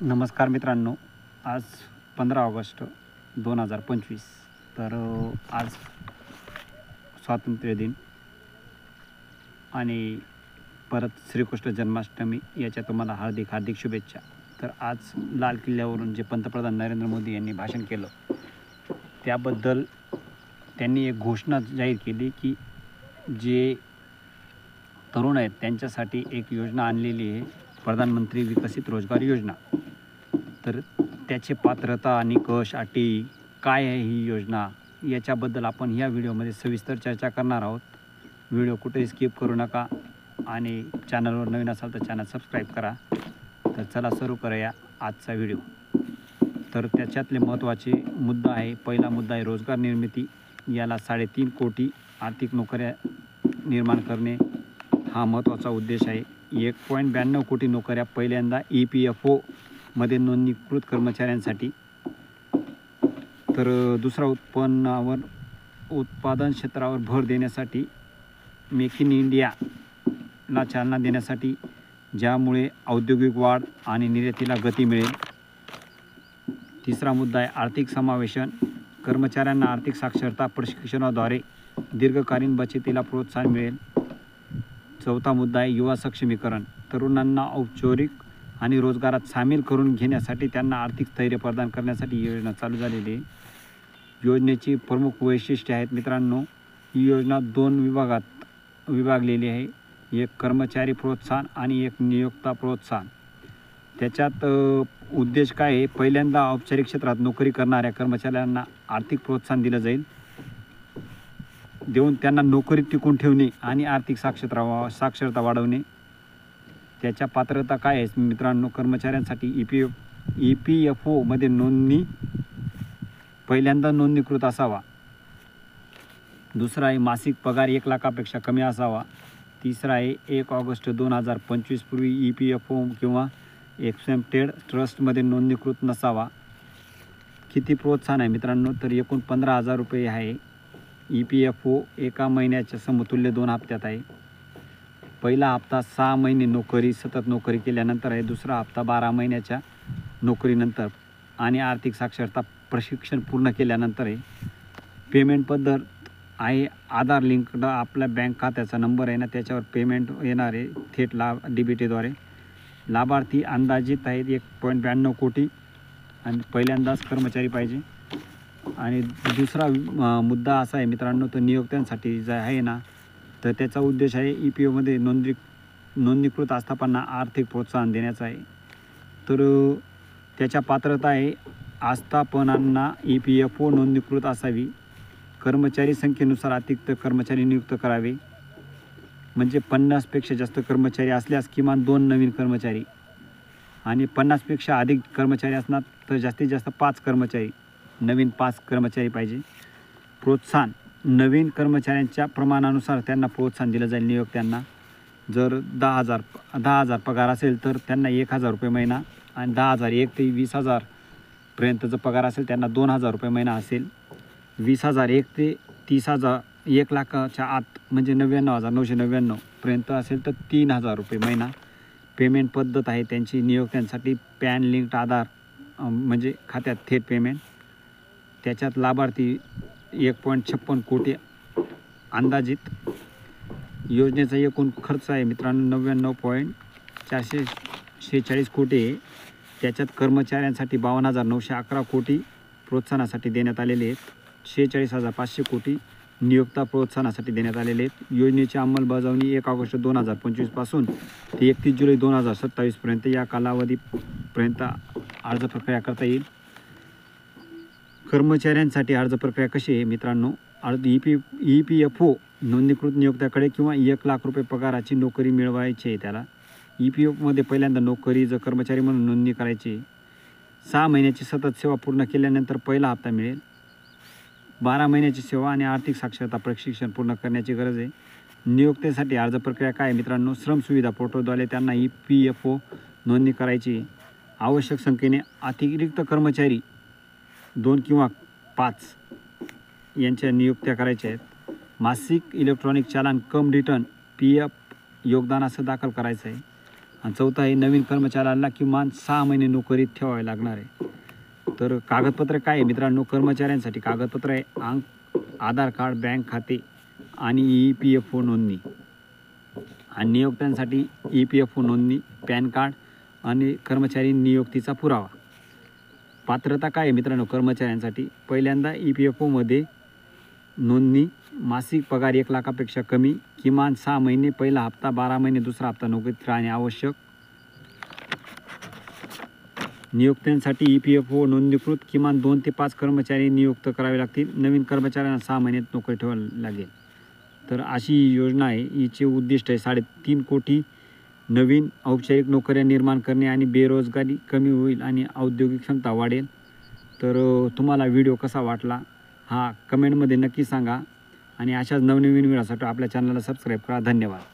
नमस्कार मित्रांनो, आज 15 ऑगस्ट 2025. तर आज स्वातंत्र्य दिन आणि परत श्रीकृष्ण जन्माष्टमी याच्या तुम्हाला हार्दिक हार्दिक शुभेच्छा. तर आज लाल किल्ल्यावरून जे पंतप्रधान नरेंद्र मोदी यांनी भाषण केलं त्याबद्दल त्यांनी एक घोषणा जाहीर केली की जे तरुण आहेत त्यांच्यासाठी एक योजना आणलेली आहे, प्रधानमंत्री विकसित रोजगार योजना. तर त्याची पात्रता, निकष, अटी काय आहे ही योजना याच्याबद्दल आपण ह्या व्हिडिओमध्ये सविस्तर चर्चा करणार आहोत. व्हिडिओ कुठेही स्किप करू नका आणि चॅनलवर नवीन असाल तर चॅनल सबस्क्राईब करा. तर चला सुरू करूया आजचा व्हिडिओ. तर त्याच्यातले महत्त्वाचे मुद्दा आहे, पहिला मुद्दा आहे रोजगार निर्मिती. याला 3.5 कोटी आर्थिक नोकऱ्या निर्माण करणे हा महत्त्वाचा उद्देश आहे. 1.92 कोटी नोकऱ्या पहिल्यांदा EPFOमध्ये नोंदणीकृत कर्मचाऱ्यांसाठी. तर दुसरा उत्पादन क्षेत्रावर भर देण्यासाठी, मेक इन इंडियाला चालना देण्यासाठी, ज्यामुळे औद्योगिक वाढ आणि निर्यातीला गती मिळेल. तिसरा मुद्दा आहे आर्थिक समावेशन. कर्मचाऱ्यांना आर्थिक साक्षरता प्रशिक्षणाद्वारे दीर्घकालीन बचतीला प्रोत्साहन मिळेल. चौथा मुद्दा आहे युवा सक्षमीकरण. तरुणांना औपचारिक आणि रोजगारात सामील करून घेण्यासाठी त्यांना आर्थिक स्थैर्य प्रदान करण्यासाठी ही योजना चालू झालेली आहे. योजनेची प्रमुख वैशिष्ट्ये आहेत मित्रांनो. ही योजना 2 विभागात विभागलेली आहे, एक कर्मचारी प्रोत्साहन आणि एक नियोक्ता प्रोत्साहन. त्याच्यात उद्देश काय आहे, पहिल्यांदा औपचारिक क्षेत्रात नोकरी करणाऱ्या कर्मचाऱ्यांना आर्थिक प्रोत्साहन दिलं जाईल, देऊन त्यांना नोकरीत टिकून ठेवणे आणि आर्थिक साक्षरता वाढवणे. त्याच्या पात्रता काय आहे मित्रांनो, कर्मचाऱ्यांसाठी EPFOमध्ये नोंदणी पहिल्यांदा नोंदणीकृत असावा. दुसरा आहे मासिक पगार 1 लाखापेक्षा कमी असावा. तिसरा आहे 1 ऑगस्ट 2025 पूर्वी EPFO किंवा एक्सेप्टेड ट्रस्टमध्ये नोंदणीकृत नसावा. किती प्रोत्साहन आहे मित्रांनो, तर एकूण 15,000 रुपये आहे. EPFO एका महिन्याच्या समतुल्य 2 हप्त्यात आहे. पहिला हप्ता 6 महिने सतत नोकरी केल्यानंतर आहे. दुसरा हप्ता 12 महिन्याच्या नोकरीनंतर आणि आर्थिक साक्षरता प्रशिक्षण पूर्ण केल्यानंतर आहे. पेमेंट पद्धत आहे आधार लिंक्ड. आपल्या बँक खात्याचा नंबर आहे ना, त्याच्यावर पेमेंट येणार आहे थेट DBTद्वारे. लाभार्थी अंदाजित आहेत 1.92 कोटी आणि पहिल्यांदाच कर्मचारी पाहिजे. आणि दुसरा मुद्दा असा आहे मित्रांनो, तर नियोक्त्यांसाठी जे आहे ना, तर त्याचा उद्देश आहे EPFOमध्ये नोंदणीकृत आस्थापनांना आर्थिक प्रोत्साहन देण्याचा आहे. तर त्याच्या पात्रता आहे आस्थापनांना EPFO नोंदणीकृत असावी. कर्मचारी संख्येनुसार अतिरिक्त कर्मचारी नियुक्त करावे. म्हणजे 50पेक्षा जास्त कर्मचारी असल्यास किमान 2 नवीन कर्मचारी, आणि 50पेक्षा अधिक कर्मचारी असणार तर जास्तीत जास्त 5 कर्मचारी, नवीन 5 कर्मचारी पाहिजे. प्रोत्साहन नवीन कर्मचाऱ्यांच्या प्रमाणानुसार त्यांना प्रोत्साहन दिलं जाईल. नियोक्त्यांना जर 10,000 पगार असेल तर त्यांना 1,000 रुपये महिना, आणि 10,001 ते 20,000 पर्यंतचा पगार असेल त्यांना 2,000 रुपये महिना असेल. 20,001 ते 30,000 1 लाखाच्या आत म्हणजे 99,999 पर्यंत असेल तर 3,000 रुपये महिना. पेमेंट पद्धत आहे त्यांची नियोक्त्यांसाठी पॅन लिंक्ड आधार म्हणजे खात्यात थेट पेमेंट. त्याच्यात लाभार्थी 1.56 कोटी अंदाजित. योजनेचा एकूण खर्च आहे मित्रांनो 99.446 कोटी आहे. त्याच्यात कर्मचाऱ्यांसाठी 52,911 कोटी प्रोत्साहनासाठी देण्यात आलेले आहेत. 46,500 कोटी नियोक्ता प्रोत्साहनासाठी देण्यात आलेले आहेत. योजनेची अंमलबजावणी 1 ऑगस्ट 2025 पासून ते 31 जुलै 2027 पर्यंत या कालावधीपर्यंत अर्ज प्रक्रिया करता येईल. कर्मचाऱ्यांसाठी अर्ज प्रक्रिया कशी आहे मित्रांनो, EPFO नोंदणीकृत नियोक्त्याकडे किंवा 1 लाख रुपये पगाराची नोकरी मिळवायची आहे. त्याला EPFOमध्ये पहिल्यांदा नोकरी जर कर्मचारी म्हणून नोंदणी करायची. 6 महिन्याची सतत सेवा पूर्ण केल्यानंतर पहिला हप्ता मिळेल. 12 महिन्याची सेवा आणि आर्थिक साक्षरता प्रशिक्षण पूर्ण करण्याची गरज आहे. नियोक्त्यासाठी अर्ज प्रक्रिया काय मित्रांनो, श्रम सुविधा पोर्टलद्वारे त्यांना EPFO नोंदणी करायची. आवश्यक संख्येने अतिरिक्त कर्मचारी 2 किंवा 5 यांच्या नियुक्त्या करायच्या आहेत. मासिक इलेक्ट्रॉनिक चालान कम रिटर्न PF योगदान असं दाखल करायचं आहे. आणि चौथा आहे नवीन कर्मचाऱ्याला किमान 6 महिने नोकरीत ठेवावे लागणार आहे. तर कागदपत्र काय आहे मित्रांनो, कर्मचाऱ्यांसाठी कागदपत्र आहे आधार कार्ड, बँक खाते आणि EPFO नोंदणी. आणि नियोक्त्यांसाठी EPFO नोंदणी, पॅन कार्ड आणि कर्मचारी नियुक्तीचा पुरावा. पात्रता काय आहे मित्रांनो कर्मचाऱ्यांसाठी, पहिल्यांदा EPFOमध्ये नोंदणी, मासिक पगार 1 लाखापेक्षा कमी, किमान 6 महिने, पहिला हप्ता 12 महिने, दुसरा हप्ता नोकरीत राहणे आवश्यक. नियुक्त्यांसाठी EPFO नोंदणीकृत किमान 2 ते 5 कर्मचारी नियुक्त करावे लागतील. नवीन कर्मचाऱ्यांना 6 महिन्यात नोकरी ठेवावी लागेल. तर अशी योजना आहे. हिचे उद्दिष्ट आहे 3.5 कोटी नवीन औपचारिक नोकऱ्या निर्माण करणे आणि बेरोजगारी कमी होईल आणि औद्योगिक क्षमता वाढेल. तर तुम्हाला व्हिडिओ कसा वाटला हा कमेंटमध्ये नक्की सांगा आणि अशाच नवनवीन व्हिडिओसाठी आपल्या चॅनलला सबस्क्राईब करा. धन्यवाद.